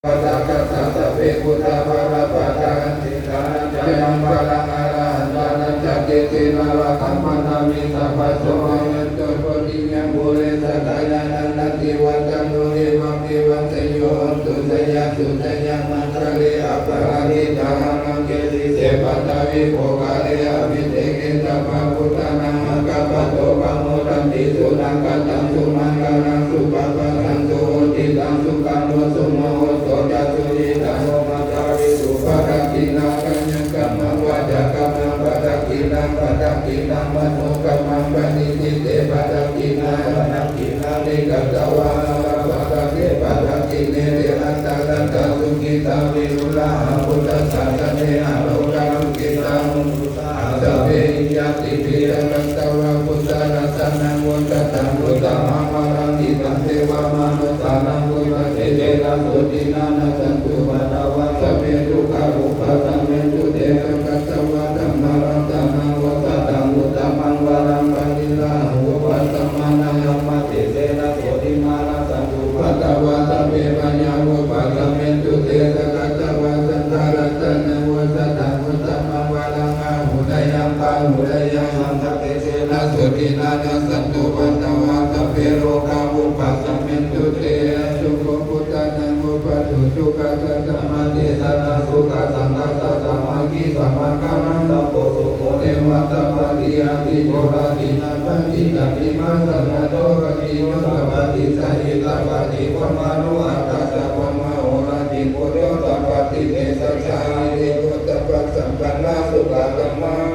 ปัจจตัสสะเวกุตตะภะระปัจจันติกานัญจายังปะลังอะระหันตานัญจเกตินาระคัมมนามิสัพพะโสยันตุปฏิยังบุเรสกายานันตติวัตตังโนเรวังเทวัตโยตุสยะสุตยะมังคะเลอปะระหิตานังเกติเสปัตตาวิโภคาเลอภิเทเกตัมภะพุทธานังอะกัปปะโตปะโมทันติสุนังกัตตังสุมังคลังสุปะปะทังสุติตังสุขังโนสุโมโหโสจัตุยิตังโมมัจจาริสุภะรักขินากัญญังกัมมังวาจากัมมังปะทักขินังปะทักขินังมโนกัมมังปะนิจิเตปะทักขินาปะทักขินานิกัตตวาปะทักขิปะทักขิเนเรอัตตะลันตะสุขิตาวิรุลาพุทธสาสเนอโลกังกิตังสัพเพยติปิรัตตวะพุทธรัตนังวัตตังพุทธมะมารังติตังเทวามนุสานังพุทธเตเตนะโสตินานะสันตุปะตะวะสัพเพทุกขาอุปาทังเมตุเตกัสสวะธัมมารัตนังวัตตังพุทธมังวารังปะนิลาหุปัสสมานังมะเตเตนะโสติมานะสันตุปะตะวะสัพเพปัญญาอุปาทังเมตุเตกัสสวะสันตารัตนังวัตตังพุทธมังวารังอาหุดยังปังหุดยังสันตเตเตนะโสตินานะสันตุปะตะวะสัพเพโลกาอุปาทังเมตุเตสุโขพุทธานังอุปาทุสุขะสัมมาเทสนาสุขะสังฆะสัมมากิสัมมากัมมันตโพสุโขเทวะตัพพะติยาติโกราตินาปฏิกัปปิมาสันโตกติโยสัพพะติสัยตัพพะติวมานุอัตตะสัพพะมะโหราติโกโยสัพพะติเตสัจจานิโกตัพพะสัมปันนาสุขะกัมมัง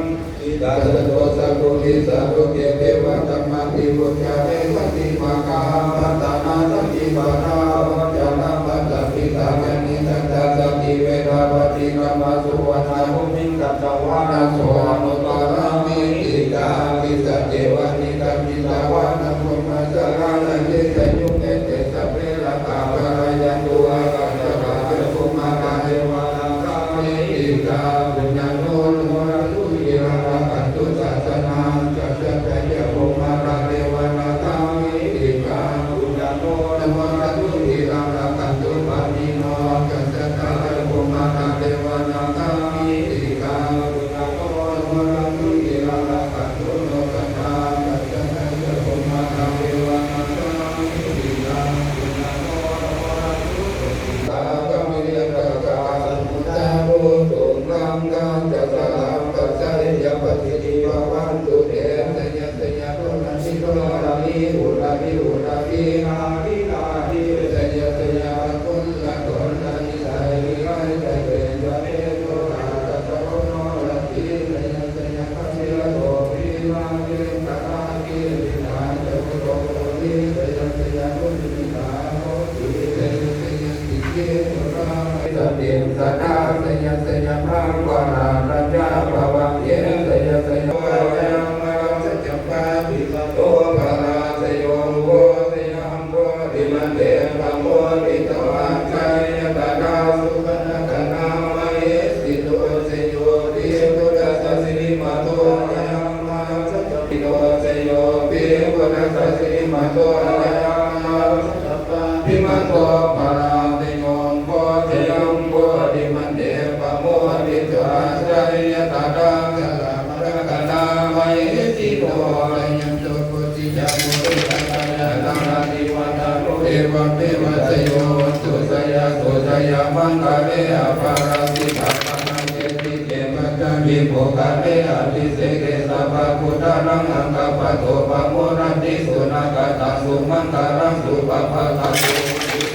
ดาสโตสัพพุทิสัพพุเกเทวะธัมมัติพุทธะเทวติภะกามัตตานาสัมปิปะนาวัจจานามัตตปิตายานิสัตตะสัพพิเวทาวติกัมมาสุวัฏฐาหุมิงกัตตวานะโสอนุตตรามิติกามิสัจเจวานิกัมมิตาวานะมุมัสสะรานะเยสยุเกเตสัพเพละกาภะรายันตุอากัสสะราภุมาคาเทวานาคามิติกาปุญญโนโนราตุยิราคันตุสัสสนาจัสสะเตยะภุมาคาเทวานาคามิติกาปุญญโนโนราตุยิราคันตุปานิโนจัสสะเตยะภุมาคาเทวานาคามิติกาปุญญโนโนราตุยิราคันตุโลกัสสะจัสสะเตยะภุมาคาเทวานาคามิติกาปุญญโนโนราตุตากัมมิยะกะกาสัมพุทธะโมตุนังกังจัสสะลังกัสสะยะปฏิทิภวันตุเตสยะสยะโตนะสิโตระมิอุระมิอุระมินามินามิสยะสยะกุลละกุลละนิสัยวิไรใจเป็นวะเมโตราตะโตโนระติสยะสยะคัมมิละโตวิมาเกตะนาคิวินาจะโตโตนิสยะสยะกุลินาโหติสยะสยะติเกตุราสัพเพสัทธาสยะสยะมังวารารัญญาภวังเยสยะสยะวะยังมังสัจจปะปิโตภะราสโยโวสยังโวติมันเตปะโมติตวังใจยะตะดาสุปนะกนามะเยสิโตสโยติพุทธะสิริมาโตยังมังสัจจปิโตสโยปิพุทธะสิริมาโตยังมังสัจจปะปิมันโตภะราสโยโวสยังโวติมันเตปะโมติตวังใจยะตะดาสละมะกนามะเยสิโตยังโตปุติจักขุสัตตะตังนาติวัตโตเอวะเมวะสโยตุสยะตุสยะมังคะเรอภาราสิภะนังเกติเกมัจจวิโภคะเรอภิเสเกสัพพะพุทธานังอังคะปะโตปะโมรันติสุนักตังสุมังคารังสุปะปะตังสุ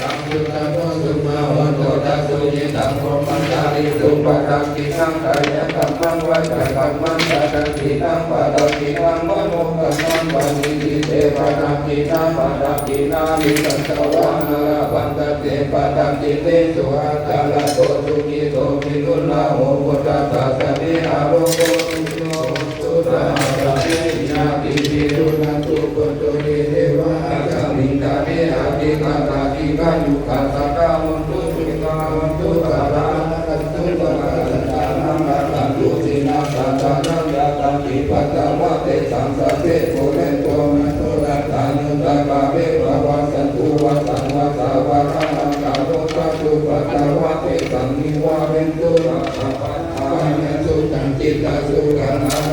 ตังสุตโตสุมาโหโตตัสสุยิตังพรหมัญจาริสุปะทังกินังกายกัมมังวาจากัมมังสัตตินังปะทังกินังมโนกัมมังปะนิทิเตปะทังกินังปะทังกินานิสัตตวานาราบันตเตปะทังกิเตสุหัตตะละโตสุขิโตมินุลาโหพุทธัสสะเนอะโลโกตุโยสุราระเมยาติปิตุนันตุปุตโตเรเทวะกัมมิตาเนอะติกาตาติกายุคัสสะตามุตุสุกามุตุสารานันตุปะกัสสะนังอะตันตุสินาสัตตะนังยะตันติปัตตวะเตสังสะเตโกเรโตมะโตระตานุตะกะเวภะวะสันตุวะสังวะสาวะระหังกะโตปะตุปะ ตวะเตสันนิวาเวนตุสัพพะปัญญสุตังจิตตสุขัง